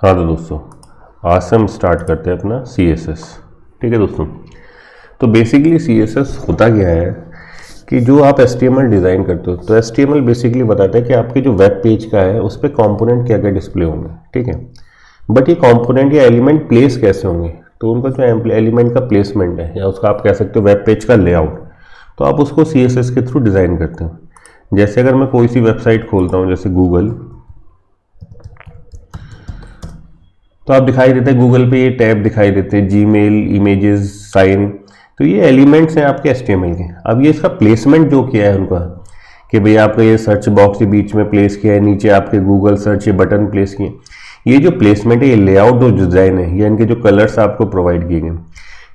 हाँ तो दोस्तों, आज से हम स्टार्ट करते हैं अपना CSS। ठीक है दोस्तों, तो बेसिकली CSS होता क्या है कि जो आप HTML डिज़ाइन करते हो, तो HTML बेसिकली बताता है कि आपके जो वेब पेज का है उस पर कॉम्पोनेंट क्या क्या डिस्प्ले होंगे। ठीक है, बट ये कॉम्पोनेंट या एलिमेंट प्लेस कैसे होंगे, तो उनका जो एलिमेंट का प्लेसमेंट है या उसका आप कह सकते हो वेब पेज का लेआउट, तो आप उसको CSS के थ्रू डिज़ाइन करते हो। जैसे अगर मैं कोई सी वेबसाइट खोलता हूँ जैसे गूगल, तो आप दिखाई देते हैं गूगल पे ये टैब दिखाई देते हैं जीमेल, इमेजेस, साइन, तो ये एलिमेंट्स हैं आपके HTML के। अब ये इसका प्लेसमेंट जो किया है उनका कि भाई आपका ये सर्च बॉक्स के बीच में प्लेस किया है, नीचे आपके गूगल सर्च ये बटन प्लेस किए, ये जो प्लेसमेंट है, ये लेआउट जो डिज़ाइन है, ये इनके जो कलर्स आपको प्रोवाइड किए गए,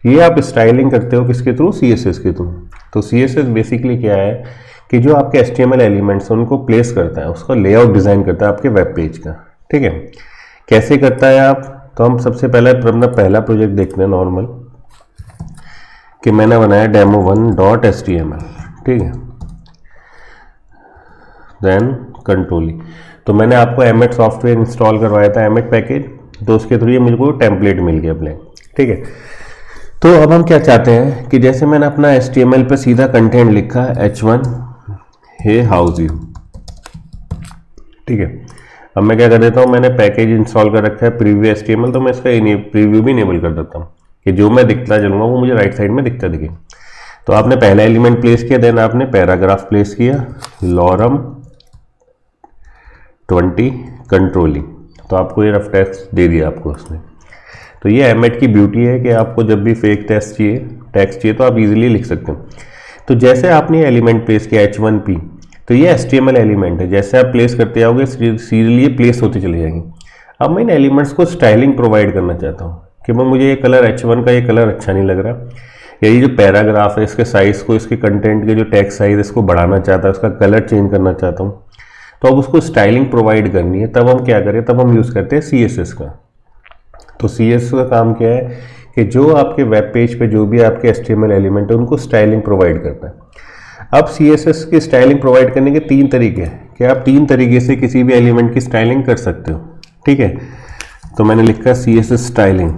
ये आप स्टाइलिंग करते हो किसके थ्रू? CSS के थ्रू। तो CSS बेसिकली क्या है कि जो आपके HTML एलिमेंट्स हैं उनको प्लेस करता है, उसका लेआउट डिज़ाइन करता है आपके वेब पेज का। ठीक है, कैसे करता है आप? तो हम सबसे पहले अपना पहला प्रोजेक्ट देखते हैं नॉर्मल, कि मैंने बनाया demo1.html। ठीक है, देन कंट्रोली, तो मैंने आपको एमेट सॉफ्टवेयर इंस्टॉल करवाया था, एमेट पैकेज, तो उसके थ्रू ये मुझे को टेम्पलेट मिल गया ब्लैंक। ठीक है, तो अब हम क्या चाहते हैं कि जैसे मैंने अपना HTML पे सीधा कंटेंट लिखा H1 हे हाउस यू। ठीक है, अब मैं क्या कर देता हूँ, मैंने पैकेज इंस्टॉल कर रखा है प्रीव्यू HTML, तो मैं इसका प्रीव्यू भी इनेबल कर देता हूँ कि जो मैं दिखता चलूँगा वो मुझे राइट साइड में दिखता दिखे। तो आपने पहला एलिमेंट प्लेस किया, देन आपने पैराग्राफ प्लेस किया, लॉरम 20 कंट्रोलिंग, तो आपको ये रफ टेक्स्ट दे दिया आपको उसने। तो ये एमेट की ब्यूटी है कि आपको जब भी फेक टेक्स्ट चाहिए तो आप इजीली लिख सकते हो। तो जैसे आपने एलिमेंट प्लेस किया H1P, तो ये HTML एलिमेंट है, जैसे आप प्लेस करते जाओगे सीरियली ये प्लेस होती चली जाएंगी। अब मैं इन एलिमेंट्स को स्टाइलिंग प्रोवाइड करना चाहता हूँ कि मैं मुझे ये कलर H1 का ये कलर अच्छा नहीं लग रहा, या ये जो पैराग्राफ है इसके साइज़ को, इसके कंटेंट के जो टेक्स्ट साइज इसको बढ़ाना चाहता है, उसका कलर चेंज करना चाहता हूँ, तो अब उसको स्टाइलिंग प्रोवाइड करनी है। तब हम क्या करें, तब हम यूज़ करते हैं CSS का। तो CSS का काम क्या है कि जो आपके वेब पेज पे जो भी आपके HTML एलिमेंट है उनको स्टाइलिंग प्रोवाइड करता है। अब CSS की स्टाइलिंग प्रोवाइड करने के 3 तरीके हैं कि आप 3 तरीके से किसी भी एलिमेंट की स्टाइलिंग कर सकते हो। ठीक है, तो मैंने लिखा CSS स्टाइलिंग।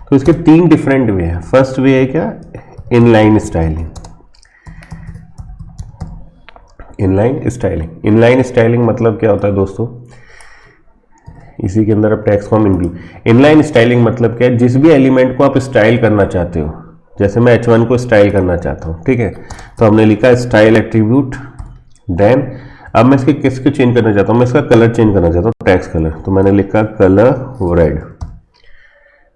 तो इसके 3 डिफरेंट वे हैं। फर्स्ट वे है क्या? Inline styling. इनलाइन स्टाइलिंग मतलब क्या होता है दोस्तों, इसी के अंदर अब टेक्स्ट को हम इंक्लूड। इनलाइन स्टाइलिंग मतलब क्या है, जिस भी एलिमेंट को आप स्टाइल करना चाहते हो, जैसे मैं H1 को स्टाइल करना चाहता हूँ, ठीक है, तो हमने लिखा स्टाइल एट्रीब्यूट, देन अब मैं इसके किसको चेंज करना चाहता हूँ, मैं इसका कलर चेंज करना चाहता हूँ, टेक्स्ट कलर, तो मैंने लिखा कलर रेड।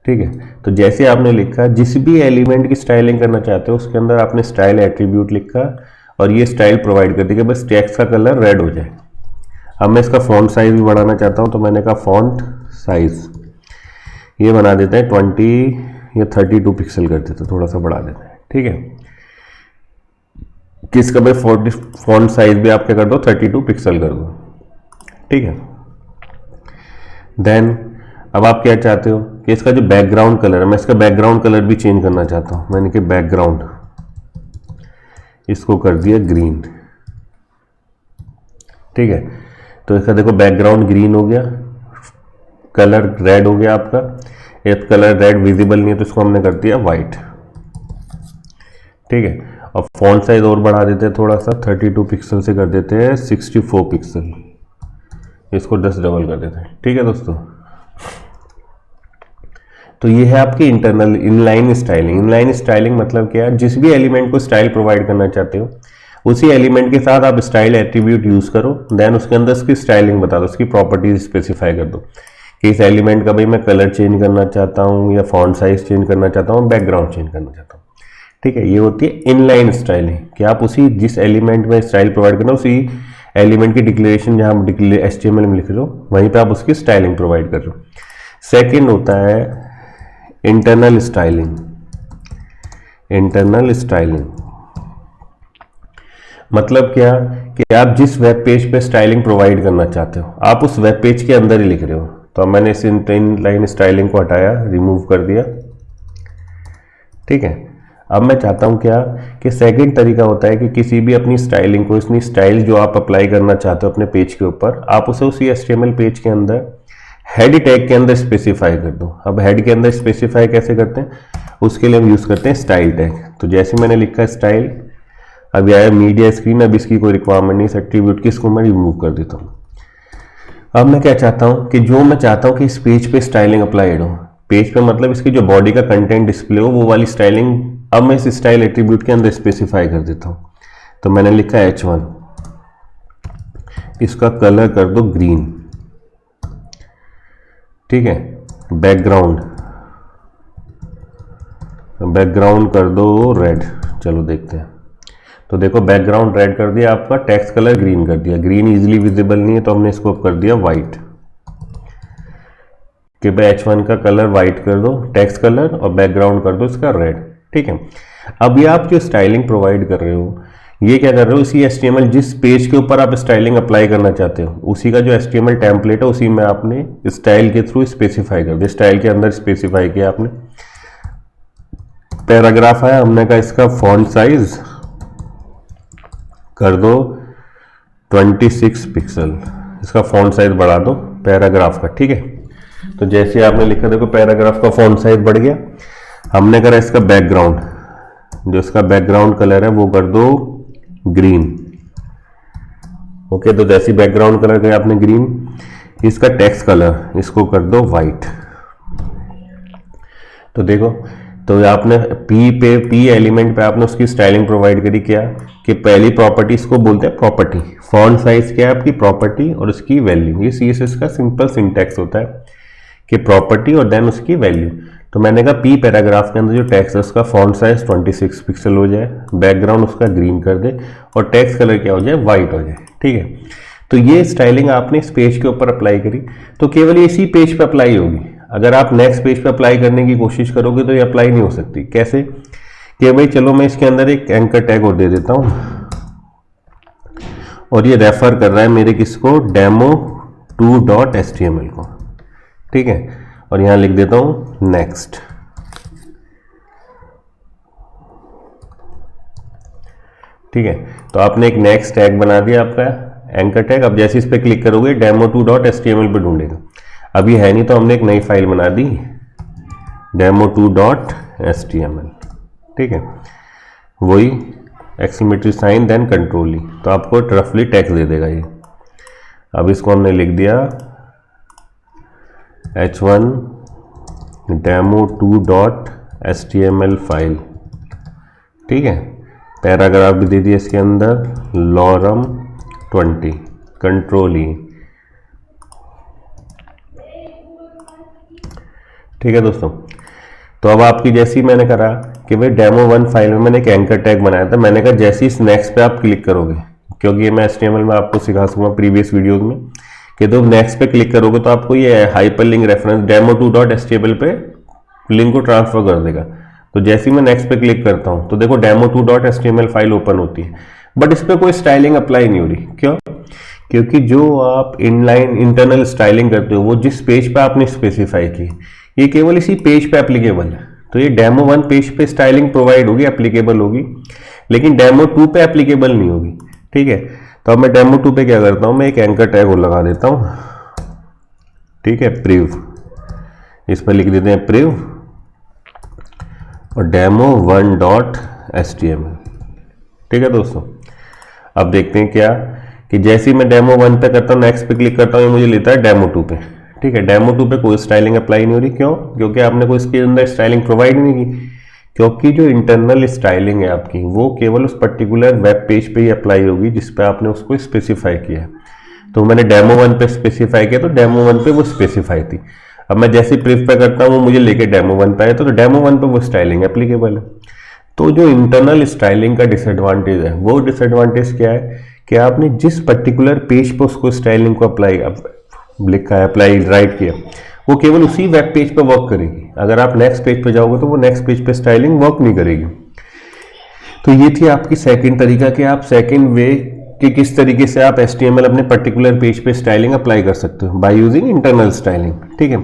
ठीक है, तो जैसे आपने लिखा जिस भी एलिमेंट की स्टाइलिंग करना चाहते हो उसके अंदर आपने स्टाइल एट्रीब्यूट लिखा और ये स्टाइल प्रोवाइड कर दी कि बस टेक्स्ट का कलर रेड हो जाए। अब मैं इसका फॉन्ट साइज भी बढ़ाना चाहता हूँ, तो मैंने कहा फॉन्ट साइज ये बना देते हैं 20 या 32 पिक्सल कर देते हैं, थोड़ा सा बढ़ा देते हैं। ठीक है, किसका भाई फॉन्ट साइज भी आप क्या कर दो 32 पिक्सल कर दो। ठीक है, देन अब आप क्या चाहते हो कि इसका जो बैकग्राउंड कलर है, मैं इसका बैकग्राउंड कलर भी चेंज करना चाहता हूँ। मैंने कि बैकग्राउंड इसको कर दिया ग्रीन। ठीक है, तो इसका देखो बैकग्राउंड ग्रीन हो गया, कलर रेड हो गया आपका। एक कलर रेड विजिबल नहीं है तो इसको हमने कर दिया वाइट। ठीक है, और फॉन्ट साइज और बढ़ा देते हैं थोड़ा सा, 32 पिक्सल से कर देते हैं 64 पिक्सल, इसको 10 डबल कर देते हैं। ठीक है दोस्तों, तो ये है आपकी internal inline styling. Inline styling मतलब क्या है, जिस भी एलिमेंट को स्टाइल प्रोवाइड करना चाहते हो उसी एलिमेंट के साथ आप स्टाइल एट्रीब्यूट यूज करो, देन उसके अंदर उसकी स्टाइलिंग बता दो, उसकी प्रॉपर्टीज स्पेसिफाई कर दो कि इस एलिमेंट का भाई मैं कलर चेंज करना चाहता हूँ या फॉन्ट साइज चेंज करना चाहता हूँ, बैकग्राउंड चेंज करना चाहता हूँ। ठीक है, ये होती है इनलाइन स्टाइलिंग कि आप उसी जिस एलिमेंट में स्टाइल प्रोवाइड करना उसी एलिमेंट की डिक्लेरेशन जहाँ HTML में लिख रहे हो वहीं पे आप उसकी स्टाइलिंग प्रोवाइड कर रहे हो। सेकेंड होता है इंटरनल स्टाइलिंग। इंटरनल स्टाइलिंग मतलब क्या कि आप जिस वेब पेज पे स्टाइलिंग प्रोवाइड करना चाहते हो आप उस वेब पेज के अंदर ही लिख रहे हो। तो अब मैंने इस इनलाइन स्टाइलिंग को हटाया, रिमूव कर दिया। ठीक है, अब मैं चाहता हूं क्या कि सेकंड तरीका होता है कि किसी भी अपनी स्टाइलिंग को, इसमें स्टाइल जो आप अप्लाई करना चाहते हो अपने पेज के ऊपर, आप उसे उसी HTML पेज के अंदर हेड टैग के अंदर स्पेसिफाई कर दो। अब हेड के अंदर स्पेसिफाई कैसे करते हैं, उसके लिए हम यूज करते हैं स्टाइल टैग। तो जैसे मैंने लिखा स्टाइल, अब आया मीडिया स्क्रीन, अब इसकी कोई रिक्वायरमेंट नहीं, इस एट्रीब्यूट की, इसको मैं रिमूव कर देता हूँ। अब मैं क्या चाहता हूँ कि जो मैं चाहता हूँ कि इस पेज पे स्टाइलिंग अप्लाइड हो, पेज पे मतलब इसकी जो बॉडी का कंटेंट डिस्प्ले हो वो वाली स्टाइलिंग, अब मैं इस स्टाइल एट्रीब्यूट के अंदर स्पेसिफाई कर देता हूँ। तो मैंने लिखा H1, इसका कलर कर दो ग्रीन, ठीक है। बैकग्राउंड कर दो रेड। चलो देखते हैं। तो देखो बैकग्राउंड रेड कर दिया, आपका टेक्स्ट कलर ग्रीन कर दिया। ग्रीन इजीली विजिबल नहीं है तो हमने इसको कर दिया वाइट, कि भाई H1 का कलर वाइट कर दो, टेक्स्ट कलर, और बैकग्राउंड कर दो इसका रेड, ठीक है। अब ये आप जो स्टाइलिंग प्रोवाइड कर रहे हो, ये क्या कर रहे हो, इसी HTML जिस पेज के ऊपर आप स्टाइलिंग अप्लाई करना चाहते हो उसी का जो HTML टेम्पलेट है उसी में आपने स्टाइल के थ्रू स्पेसिफाई कर दिया। स्टाइल के अंदर स्पेसिफाई किया आपने। पैराग्राफ आया, हमने कहा इसका फॉन्ट साइज कर दो 26 पिक्सल, इसका फॉन्ट साइज बढ़ा दो पैराग्राफ का, ठीक है। तो जैसे आपने लिखा, देखो पैराग्राफ का फॉन्ट साइज बढ़ गया। हमने करा इसका बैकग्राउंड, जो इसका बैकग्राउंड कलर है वो कर दो ग्रीन, ओके। तो जैसे बैकग्राउंड कलर किया आपने ग्रीन, इसका टेक्स्ट कलर इसको कर दो वाइट। तो देखो, तो आपने पी एलिमेंट पे आपने उसकी स्टाइलिंग प्रोवाइड करी। क्या कि पहली प्रॉपर्टी इसको बोलते हैं प्रॉपर्टी, फॉन्ट साइज क्या है आपकी प्रॉपर्टी और उसकी वैल्यू। ये CSS का सिंपल सिंटैक्स होता है कि प्रॉपर्टी और देन उसकी वैल्यू। तो मैंने कहा पी पैराग्राफ के अंदर जो टेक्स्ट है उसका फॉन्ट साइज 26 पिक्सल हो जाए, बैकग्राउंड उसका ग्रीन कर दे और टेक्स्ट कलर क्या हो जाए, वाइट हो जाए, ठीक है। तो ये स्टाइलिंग आपने इस पेज के ऊपर अप्लाई करी, तो केवल इसी पेज पे अप्लाई होगी। अगर आप नेक्स्ट पेज पे अप्लाई करने की कोशिश करोगे तो ये अप्लाई नहीं हो सकती। कैसे कि भाई चलो मैं इसके अंदर एक एंकर टैग और दे देता हूँ, और ये रेफर कर रहा है मेरे किसको, demo2.html को, ठीक है। और यहां लिख देता हूं नेक्स्ट, ठीक है। तो आपने एक नेक्स्ट टैग बना दिया आपका एंकर टैग। अब जैसे इस पे क्लिक करोगे demo2.html पे ढूंढेगा। अभी है नहीं तो हमने एक नई फाइल बना दी demo2.html, ठीक है। वही exclamatory sign then control E, तो आपको रफली टेक्स्ट दे देगा ये। अब इसको हमने लिख दिया H1 demo2.html फाइल, ठीक है। पैराग्राफ भी दे दिया इसके अंदर लॉरम 20, कंट्रोल ई, ठीक है दोस्तों। तो अब आपकी जैसी मैंने करा कि भाई demo1 फाइल में मैंने एक एंकर टैग बनाया था। मैंने कहा जैसे इस नेक्स्ट पे आप क्लिक करोगे, क्योंकि ये मैं HTML में आपको सिखा सकूंगा प्रीवियस वीडियोज में, कि तो नेक्स्ट पे क्लिक करोगे तो आपको ये हाइपर लिंक रेफरेंस demo2.html पे लिंक को ट्रांसफर कर देगा। तो जैसे ही मैं नेक्स्ट पे क्लिक करता हूँ तो देखो demo2.html फाइल ओपन होती है, बट इस पर कोई स्टाइलिंग अप्लाई नहीं हो रही। क्यों? क्योंकि जो आप इनलाइन इंटरनल स्टाइलिंग करते हो वो जिस पेज पे आपने स्पेसिफाई की, ये केवल इसी पेज पे एप्लीकेबल है। तो ये demo1 पेज पे स्टाइलिंग प्रोवाइड होगी, एप्लीकेबल होगी, लेकिन demo2 पे एप्लीकेबल नहीं होगी, ठीक है। तो अब मैं demo2 पे क्या करता हूँ, मैं एक एंकर टैग और लगा देता हूँ, ठीक है, प्रिव। इस पर लिख देते हैं प्रिव और demo1.html, ठीक है दोस्तों। अब देखते हैं क्या कि जैसे ही मैं demo1 पे करता हूँ, नेक्स्ट पे क्लिक करता हूँ, मुझे लेता है demo2 पे, ठीक है। demo2 पे कोई स्टाइलिंग अप्लाई नहीं हो रही। क्यों? क्योंकि आपने कोई इसके अंदर स्टाइलिंग प्रोवाइड नहीं की। क्योंकि जो इंटरनल स्टाइलिंग है आपकी वो केवल उस पर्टिकुलर वेब पेज पे ही अप्लाई होगी जिस पे आपने उसको स्पेसिफाई किया है। तो मैंने demo1 पे स्पेसिफाई किया तो demo1 पे वो स्पेसिफाई थी। अब मैं जैसे प्रिव पे करता हूँ वो मुझे लेके demo1 पे आया, तो demo1 पे वो स्टाइलिंग एप्लीकेबल है। तो जो इंटरनल स्टाइलिंग का डिसएडवांटेज है, वो डिसएडवांटेज क्या है कि आपने जिस पर्टिकुलर पेज पर उसको स्टाइलिंग को अप्लाई लिखा है, अप्लाई राइट किया, वो केवल उसी वेब पेज पे वर्क करेगी। अगर आप नेक्स्ट पेज पे जाओगे तो वो नेक्स्ट पेज पे स्टाइलिंग वर्क नहीं करेगी। तो ये थी आपकी सेकंड तरीका कि आप सेकंड वे कि किस तरीके से आप HTML अपने पर्टिकुलर पेज पे स्टाइलिंग अप्लाई कर सकते हो बाय यूजिंग इंटरनल स्टाइलिंग, ठीक है।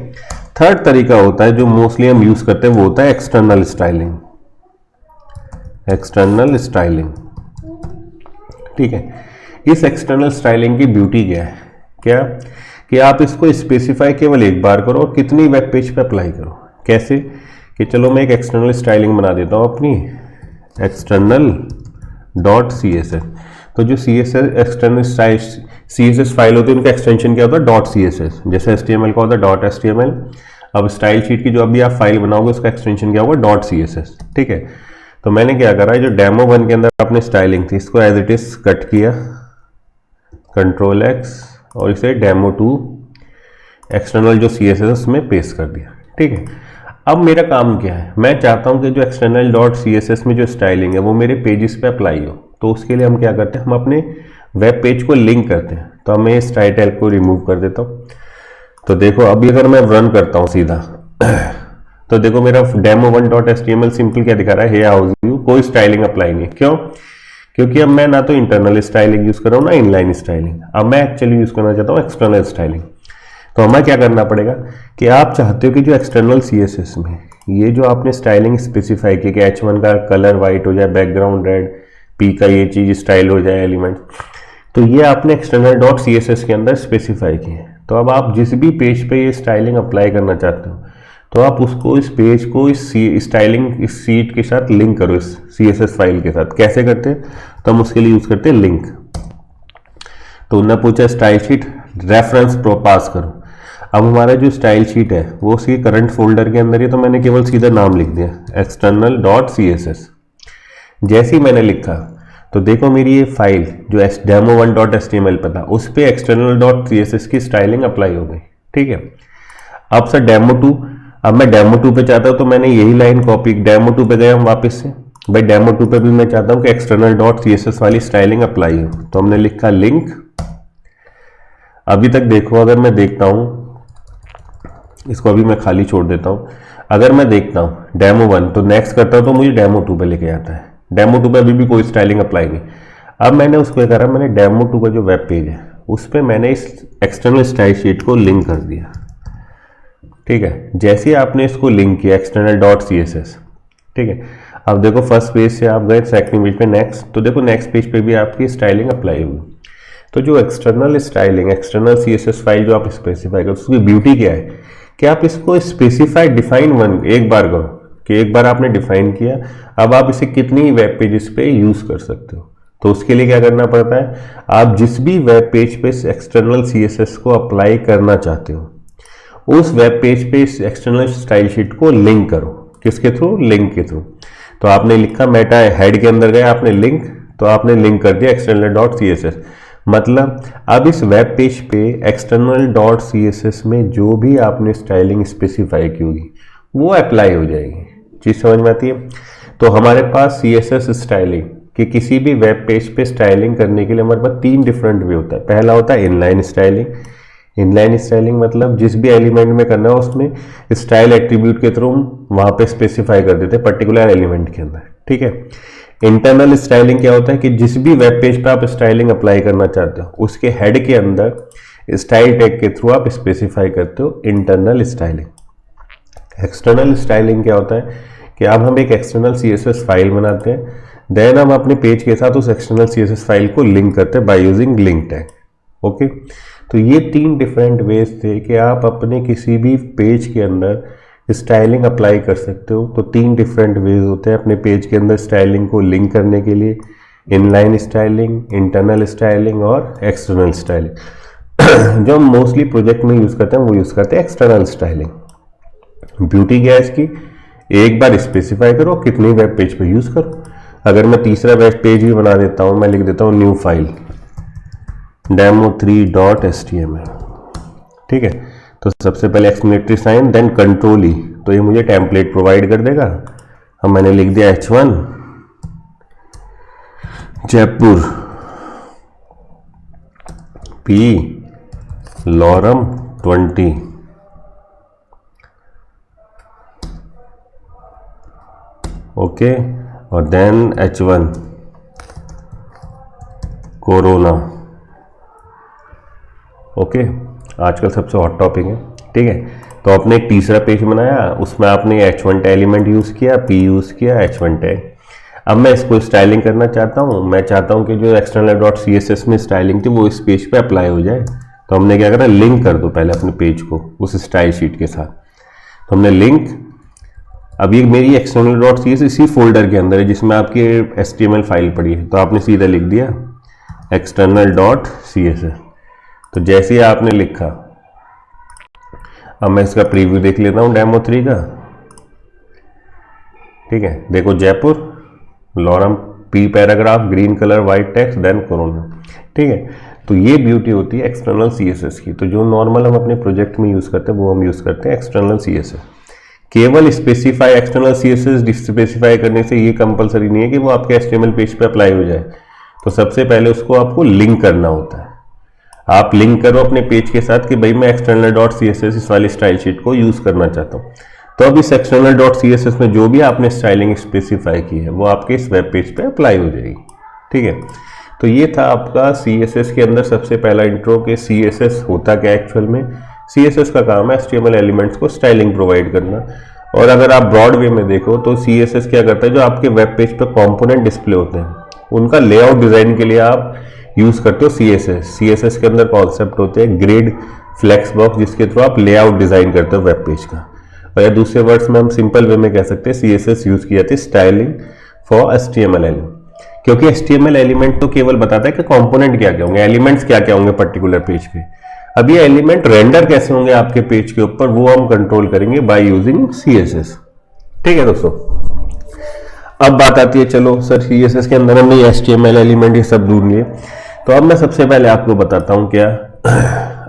थर्ड तरीका होता है जो मोस्टली हम यूज करते हैं, वो होता है एक्सटर्नल स्टाइलिंग। एक्सटर्नल स्टाइलिंग, ठीक है। इस एक्सटर्नल स्टाइलिंग की ब्यूटी क्या है? क्या कि आप इसको स्पेसिफाई केवल एक बार करो और कितनी वेब पेज पे अप्लाई करो। कैसे कि चलो मैं एक एक्सटर्नल स्टाइलिंग बना देता हूँ अपनी, external dot C S S. तो जो C S S external C S S file होती है उनका एक्सटेंशन क्या होता है, डॉट सी एस एस। जैसे एच टी एम एल का होता है dot H T M L, अब स्टाइल शीट की जो अभी आप फाइल बनाओगे उसका एक्सटेंशन क्या होगा, डॉट सी एस एस। ठीक है, तो मैंने क्या करा है, जो डेमो 1 के अंदर आपने स्टाइलिंग थी इसको एज इट इज कट किया, कंट्रोल एक्स, और इसे डेमो 2 एक्सटर्नल जो सी एस एस उसमें पेस्ट कर दिया। ठीक है, अब मेरा काम क्या है, मैं चाहता हूं कि जो external dot C S S में जो स्टाइलिंग है वो मेरे पेजेस पे अप्लाई हो। तो उसके लिए हम क्या करते हैं, हम अपने वेब पेज को लिंक करते हैं। तो अब मैं इस टाइटल को रिमूव कर देता हूँ। तो देखो अभी अगर मैं रन करता हूँ सीधा तो देखो मेरा demo 1 dot H T M L simple क्या दिखा रहा है, हे हाउ यू, कोई स्टाइलिंग अप्लाई नहीं। क्यों? क्योंकि अब मैं ना तो इंटरनल स्टाइलिंग यूज कर रहा हूँ ना इनलाइन स्टाइलिंग, अब मैं एक्चुअली यूज करना चाहता हूँ एक्सटर्नल स्टाइलिंग। तो हमें क्या करना पड़ेगा कि आप चाहते हो कि जो एक्सटर्नल सी एस एस में ये जो आपने स्टाइलिंग स्पेसिफाई की कि H1 का कलर वाइट हो जाए, बैकग्राउंड रेड, पी का ये चीज स्टाइल हो जाए एलिमेंट, तो ये आपने external dot C S S के अंदर स्पेसिफाई किए हैं। तो अब आप जिस भी पेज पे ये स्टाइलिंग अप्लाई करना चाहते हो तो आप उसको इस पेज को इस स्टाइलिंग इस सीट के साथ लिंक करो, इस सी एस एस फाइल के साथ। कैसे करते हैं, तो हम उसके लिए यूज करते हैं लिंक। तो उन्होंने पूछा स्टाइल शीट रेफरेंस पास करो। अब हमारा जो स्टाइल शीट है वो उसके करंट फोल्डर के अंदर है, तो मैंने केवल सीधा नाम लिख दिया external dot C S S. जैसे ही मैंने लिखा तो देखो मेरी ये फाइल जो demo 1 dot H T M L पर था उस पर external dot C S S की स्टाइलिंग अप्लाई हो गई। ठीक है, अब सर डेमो 2, अब मैं डेमो 2 पे चाहता हूँ तो मैंने यही लाइन कॉपी, डेमो 2 पे गए हम वापस से, भाई डेमो 2 पे भी मैं चाहता हूँ कि external dot C S S वाली स्टाइलिंग अप्लाई हो। तो हमने लिखा लिंक। अभी तक देखो अगर मैं देखता हूँ, इसको अभी मैं खाली छोड़ देता हूँ, अगर मैं देखता हूँ डेमो 1 तो नेक्स्ट करता हूँ तो मुझे डेमो 2 पे लेके आता है। डेमो 2 पे अभी भी कोई स्टाइलिंग अप्लाई नहीं। अब मैंने उसको क्या करा, मैंने डेमो 2 का जो वेब पेज है उस पर मैंने इस एक्सटर्नल स्टाइल शीट को लिंक कर दिया। ठीक है, जैसे आपने इसको लिंक किया external dot C S S, ठीक है, अब देखो फर्स्ट पेज से आप गए सेकंड पेज पे नेक्स्ट, तो देखो नेक्स्ट पेज पे भी आपकी स्टाइलिंग अप्लाई हुई। तो जो external styling external C S S file जो आप स्पेसिफाई करो उसकी ब्यूटी क्या है कि आप इसको स्पेसिफाई डिफाइन एक बार करो कि एक बार आपने डिफाइन किया, अब आप इसे कितनी वेब पेजेस पे यूज कर सकते हो। तो उसके लिए क्या करना पड़ता है, आप जिस भी वेब पेज पे एक्सटर्नल सी एस एस को अप्लाई करना चाहते हो उस वेब पेज पे इस एक्सटर्नल स्टाइल शीट को लिंक करो। किसके थ्रू? लिंक के थ्रू। तो आपने लिखा मेटा हेड के अंदर गया आपने लिंक, तो आपने लिंक कर दिया external dot C S S. मतलब अब इस वेब पेज पे external dot C S S में जो भी आपने स्टाइलिंग स्पेसिफाई की होगी वो अप्लाई हो जाएगी। चीज समझ में आती है? तो हमारे पास सी एस एस स्टाइलिंग कि किसी भी वेब पेज पे स्टाइलिंग करने के लिए हमारे पास 3 डिफरेंट वे होता है। पहला होता है इनलाइन स्टाइलिंग। इनलाइन स्टाइलिंग मतलब जिस भी एलिमेंट में करना है उसमें स्टाइल एट्रीब्यूट के थ्रू वहां पे स्पेसिफाई कर देते हैं पर्टिकुलर एलिमेंट के अंदर। ठीक है, इंटरनल स्टाइलिंग क्या होता है कि जिस भी वेब पेज पे आप स्टाइलिंग अप्लाई करना चाहते हो उसके हेड के अंदर स्टाइल टैग के थ्रू आप स्पेसिफाई करते हो इंटरनल स्टाइलिंग। एक्सटर्नल स्टाइलिंग क्या होता है कि अब हम एक external C S S file बनाते हैं, देन हम अपने पेज के साथ उस external C S S file को लिंक करते हैं by using link tag. Okay, तो ये 3 डिफरेंट वेज थे कि आप अपने किसी भी पेज के अंदर स्टाइलिंग अप्लाई कर सकते हो। तो 3 डिफरेंट वेज होते हैं अपने पेज के अंदर स्टाइलिंग को लिंक करने के लिए, इनलाइन स्टाइलिंग, इंटरनल स्टाइलिंग और एक्सटर्नल स्टाइलिंग। जो हम मोस्टली प्रोजेक्ट में यूज़ करते हैं वो यूज़ करते हैं एक्सटर्नल स्टाइलिंग। ब्यूटी क्या है इसकी, एक बार स्पेसिफाई करो कितनी वेब पेज पे यूज़ करो। अगर मैं तीसरा वेब पेज भी बना देता हूँ, मैं लिख देता हूँ न्यू फाइल demo3.html। ठीक है, तो सबसे पहले exclamatory sign then control E, तो ये मुझे टेम्पलेट प्रोवाइड कर देगा। अब मैंने लिख दिया H1 Jaipur P lorem 20। Okay, और देन H1 कोरोना। ओके, आजकल सबसे हॉट टॉपिक है। ठीक है, तो आपने एक तीसरा पेज बनाया, उसमें आपने H1 टैग एलिमेंट यूज़ किया, P यूज़ किया, H1 टैग। अब मैं इसको स्टाइलिंग करना चाहता हूँ, मैं चाहता हूँ कि जो external dot C S S में स्टाइलिंग थी वो इस पेज पे अप्लाई हो जाए। तो हमने क्या करना, लिंक कर दो पहले अपने पेज को उस स्टाइल शीट के साथ। तो हमने लिंक, अब ये मेरी एक्सटर्नल डॉट सी एस इसी फोल्डर के अंदर है जिसमें आपकी HTML फाइल पड़ी है, तो आपने सीधा लिख दिया एक्सटर्नल डॉट सी एस। तो जैसे ही आपने लिखा, अब मैं इसका प्रीव्यू देख लेता हूँ डेमो 3 का। ठीक है, देखो Jaipur, lorem P paragraph, green colour, white text, then corona. ठीक है, तो ये ब्यूटी होती है एक्सटर्नल CSS की। तो जो नॉर्मल हम अपने प्रोजेक्ट में यूज़ करते हैं वो हम यूज़ करते हैं एक्सटर्नल CSS। केवल स्पेसिफाई, एक्सटर्नल CSS स्पेसिफाई करने से ये कंपलसरी नहीं है कि वो आपके HTML पेज पे अप्लाई हो जाए। तो सबसे पहले उसको आपको लिंक करना होता है। आप लिंक करो अपने पेज के साथ कि भाई मैं एक्सटर्नल डॉट CSS इस वाली स्टाइल शीट को यूज़ करना चाहता हूँ। तो अब इस एक्सटर्नल डॉट CSS में जो भी आपने स्टाइलिंग स्पेसिफाई की है वो आपके इस वेब पेज पे अप्लाई हो जाएगी। ठीक है, तो ये था आपका CSS के अंदर सबसे पहला इंट्रो कि CSS होता क्या एक्चुअल में। CSS का काम है HTML एलिमेंट्स को स्टाइलिंग प्रोवाइड करना। और अगर आप ब्रॉड वे में देखो तो CSS क्या करता है, जो आपके वेब पेज पे कंपोनेंट डिस्प्ले होते हैं उनका लेआउट डिज़ाइन के लिए आप यूज़ करते हो CSS के अंदर कॉन्सेप्ट होते हैं ग्रिड, फ्लेक्स बॉक्स, जिसके थ्रू आप लेआउट डिज़ाइन करते हो वेब पेज का। और या दूसरे वर्ड्स में हम सिंपल वे में कह सकते हैं CSS यूज़ की जाती है स्टाइलिंग फॉर HTML एलिमेंट। क्योंकि HTML एलिमेंट तो केवल बताता है कि कंपोनेंट क्या क्या होंगे, एलिमेंट्स क्या क्या होंगे पर्टिकुलर पेज पे। अब ये एलिमेंट रेंडर कैसे होंगे आपके पेज के ऊपर, वो हम कंट्रोल करेंगे बाय यूजिंग CSS। ठीक है दोस्तों, अब बात आती है, चलो सर CSS के अंदर हमने HTML एलिमेंट ये सब ढूंढ लिए, तो अब मैं सबसे पहले आपको बताता हूँ क्या।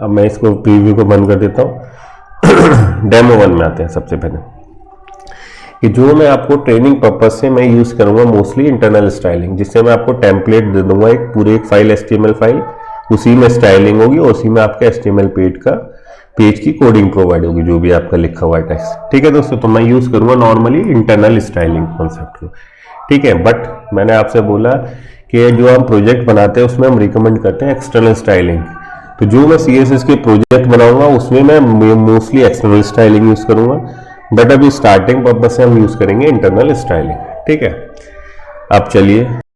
अब मैं इसको प्रीव्यू को बंद कर देता हूँ। डेमो 1 में आते हैं सबसे पहले, कि जो मैं आपको ट्रेनिंग पर्पज से मैं यूज़ करूँगा मोस्टली इंटरनल स्टाइलिंग, जिससे मैं आपको टेम्पलेट दे दूंगा एक फाइल HTML फाइल, उसी में स्टाइलिंग होगी और उसी में आपका HTML पेज की कोडिंग प्रोवाइड होगी, जो भी आपका लिखा हुआ टेक्स्ट। ठीक है दोस्तों, तो मैं यूज़ करूँगा नॉर्मली इंटरनल स्टाइलिंग कॉन्सेप्ट को। ठीक है, बट मैंने आपसे बोला कि जो हम प्रोजेक्ट बनाते हैं उसमें हम रिकमेंड करते हैं एक्सटर्नल स्टाइलिंग। तो जो मैं CSS के प्रोजेक्ट बनाऊंगा उसमें मैं मोस्टली एक्सटर्नल स्टाइलिंग यूज़ करूँगा, बट अभी स्टार्टिंग पर्पज से हम यूज़ करेंगे इंटरनल स्टाइलिंग। ठीक है, अब चलिए